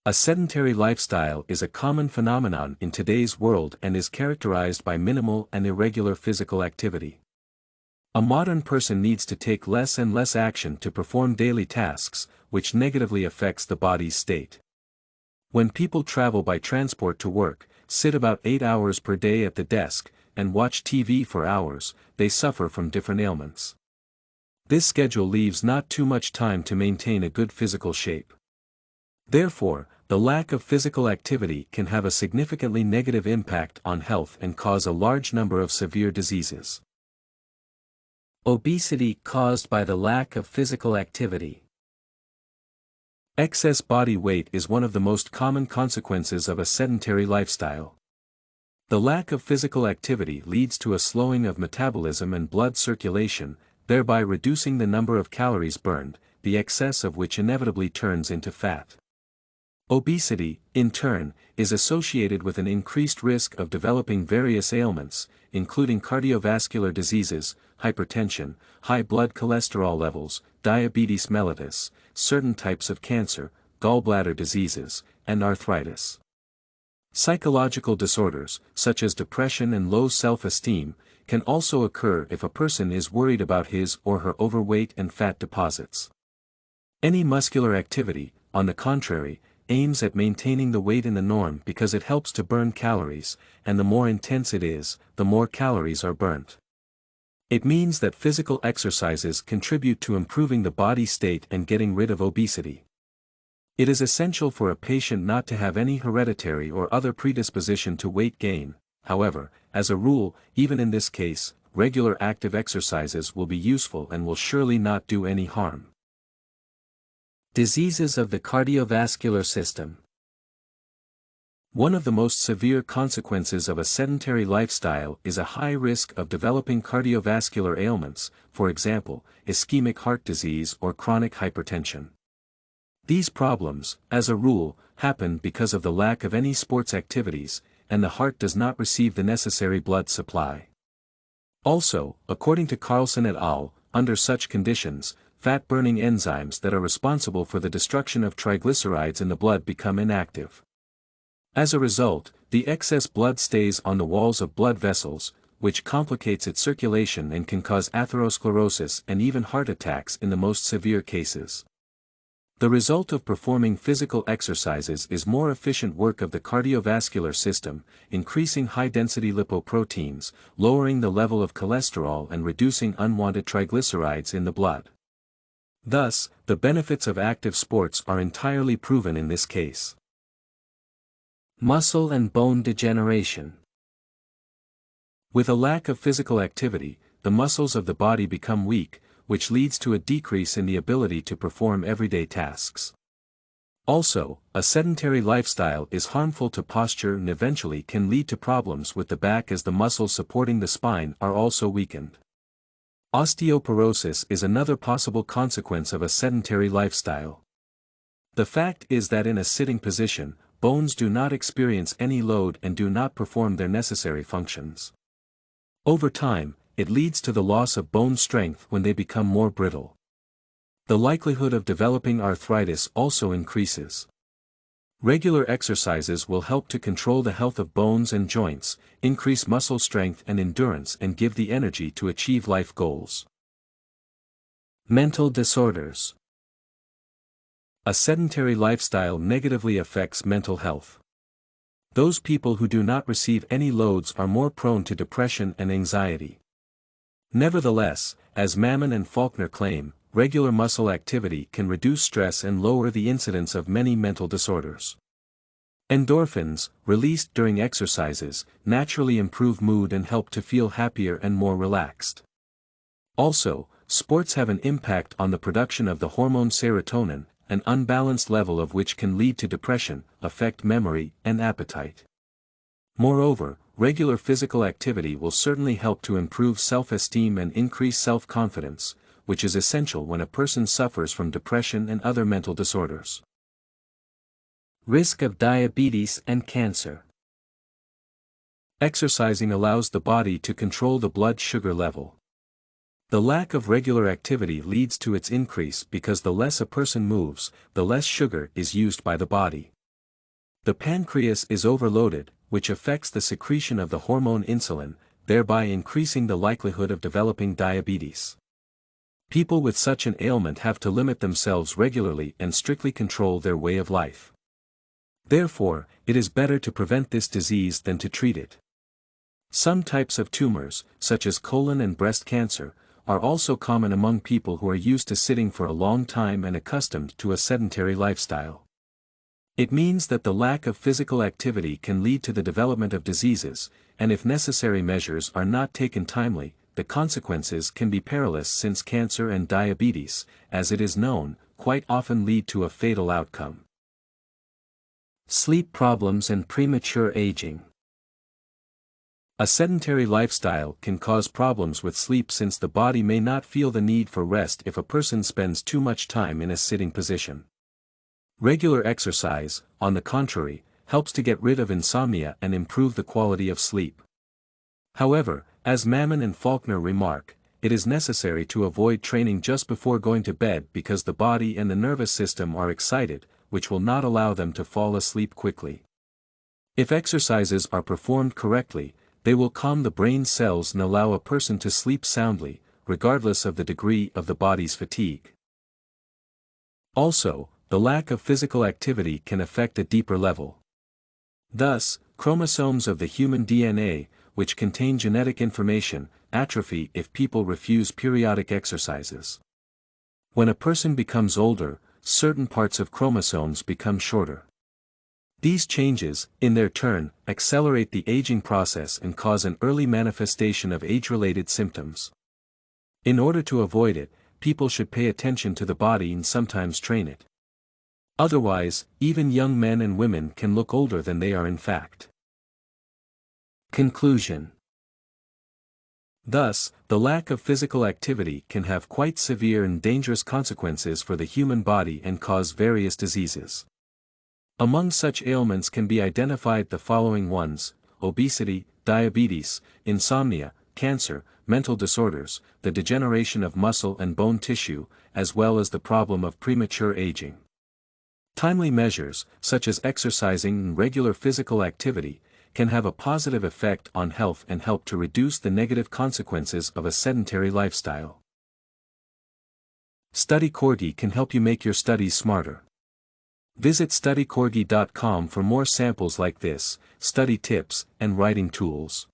A sedentary lifestyle is a common phenomenon in today's world and is characterized by minimal and irregular physical activity. A modern person needs to take less and less action to perform daily tasks, which negatively affects the body's state. When people travel by transport to work, sit about 8 hours per day at the desk, and watch TV for hours, they suffer from different ailments. This schedule leaves not too much time to maintain a good physical shape. Therefore, the lack of physical activity can have a significantly negative impact on health and cause a large number of severe diseases. Obesity caused by the lack of physical activity. Excess body weight is one of the most common consequences of a sedentary lifestyle. The lack of physical activity leads to a slowing of metabolism and blood circulation, thereby reducing the number of calories burned, the excess of which inevitably turns into fat. Obesity, in turn, is associated with an increased risk of developing various ailments, including cardiovascular diseases, hypertension, high blood cholesterol levels, diabetes mellitus, certain types of cancer, gallbladder diseases, and arthritis. Psychological disorders, such as depression and low self-esteem, can also occur if a person is worried about his or her overweight and fat deposits. Any muscular activity, on the contrary, aims at maintaining the weight in the norm because it helps to burn calories, and the more intense it is, the more calories are burnt. It means that physical exercises contribute to improving the body state and getting rid of obesity. It is essential for a patient not to have any hereditary or other predisposition to weight gain. However, as a rule, even in this case, regular active exercises will be useful and will surely not do any harm. Diseases of the cardiovascular system. One of the most severe consequences of a sedentary lifestyle is a high risk of developing cardiovascular ailments, for example, ischemic heart disease or chronic hypertension. These problems, as a rule, happen because of the lack of any sports activities, and the heart does not receive the necessary blood supply. Also, according to Carlson et al., under such conditions, fat-burning enzymes that are responsible for the destruction of triglycerides in the blood become inactive. As a result, the excess blood stays on the walls of blood vessels, which complicates its circulation and can cause atherosclerosis and even heart attacks in the most severe cases. The result of performing physical exercises is more efficient work of the cardiovascular system, increasing high-density lipoproteins, lowering the level of cholesterol and reducing unwanted triglycerides in the blood. Thus, the benefits of active sports are entirely proven in this case. Muscle and bone degeneration. With a lack of physical activity, the muscles of the body become weak, which leads to a decrease in the ability to perform everyday tasks. Also, a sedentary lifestyle is harmful to posture and eventually can lead to problems with the back as the muscles supporting the spine are also weakened. Osteoporosis is another possible consequence of a sedentary lifestyle. The fact is that in a sitting position, bones do not experience any load and do not perform their necessary functions. Over time, it leads to the loss of bone strength when they become more brittle. The likelihood of developing arthritis also increases. Regular exercises will help to control the health of bones and joints, increase muscle strength and endurance and give the energy to achieve life goals. Mental disorders. A sedentary lifestyle negatively affects mental health. Those people who do not receive any loads are more prone to depression and anxiety. Nevertheless, as Mammen and Faulkner claim, regular muscle activity can reduce stress and lower the incidence of many mental disorders. Endorphins, released during exercises, naturally improve mood and help to feel happier and more relaxed. Also, sports have an impact on the production of the hormone serotonin, an unbalanced level of which can lead to depression, affect memory, and appetite. Moreover, regular physical activity will certainly help to improve self-esteem and increase self-confidence, which is essential when a person suffers from depression and other mental disorders. Risk of diabetes and cancer. Exercising allows the body to control the blood sugar level. The lack of regular activity leads to its increase because the less a person moves, the less sugar is used by the body. The pancreas is overloaded, which affects the secretion of the hormone insulin, thereby increasing the likelihood of developing diabetes. People with such an ailment have to limit themselves regularly and strictly control their way of life. Therefore, it is better to prevent this disease than to treat it. Some types of tumors, such as colon and breast cancer, are also common among people who are used to sitting for a long time and accustomed to a sedentary lifestyle. It means that the lack of physical activity can lead to the development of diseases, and if necessary measures are not taken timely, the consequences can be perilous, since cancer and diabetes, as it is known, quite often lead to a fatal outcome. Sleep problems and premature aging. A sedentary lifestyle can cause problems with sleep, since the body may not feel the need for rest if a person spends too much time in a sitting position. Regular exercise, on the contrary, helps to get rid of insomnia and improve the quality of sleep. However, as Mammen and Faulkner remark, it is necessary to avoid training just before going to bed because the body and the nervous system are excited, which will not allow them to fall asleep quickly. If exercises are performed correctly, they will calm the brain cells and allow a person to sleep soundly, regardless of the degree of the body's fatigue. Also, the lack of physical activity can affect a deeper level. Thus, chromosomes of the human DNA, which contain genetic information, atrophy if people refuse periodic exercises. When a person becomes older, certain parts of chromosomes become shorter. These changes, in their turn, accelerate the aging process and cause an early manifestation of age-related symptoms. In order to avoid it, people should pay attention to the body and sometimes train it. Otherwise, even young men and women can look older than they are in fact. Conclusion. Thus, the lack of physical activity can have quite severe and dangerous consequences for the human body and cause various diseases. Among such ailments can be identified the following ones: obesity, diabetes, insomnia, cancer, mental disorders, the degeneration of muscle and bone tissue, as well as the problem of premature aging. Timely measures, such as exercising and regular physical activity, can have a positive effect on health and help to reduce the negative consequences of a sedentary lifestyle. StudyCorgi can help you make your studies smarter. Visit studycorgi.com for more samples like this, study tips, and writing tools.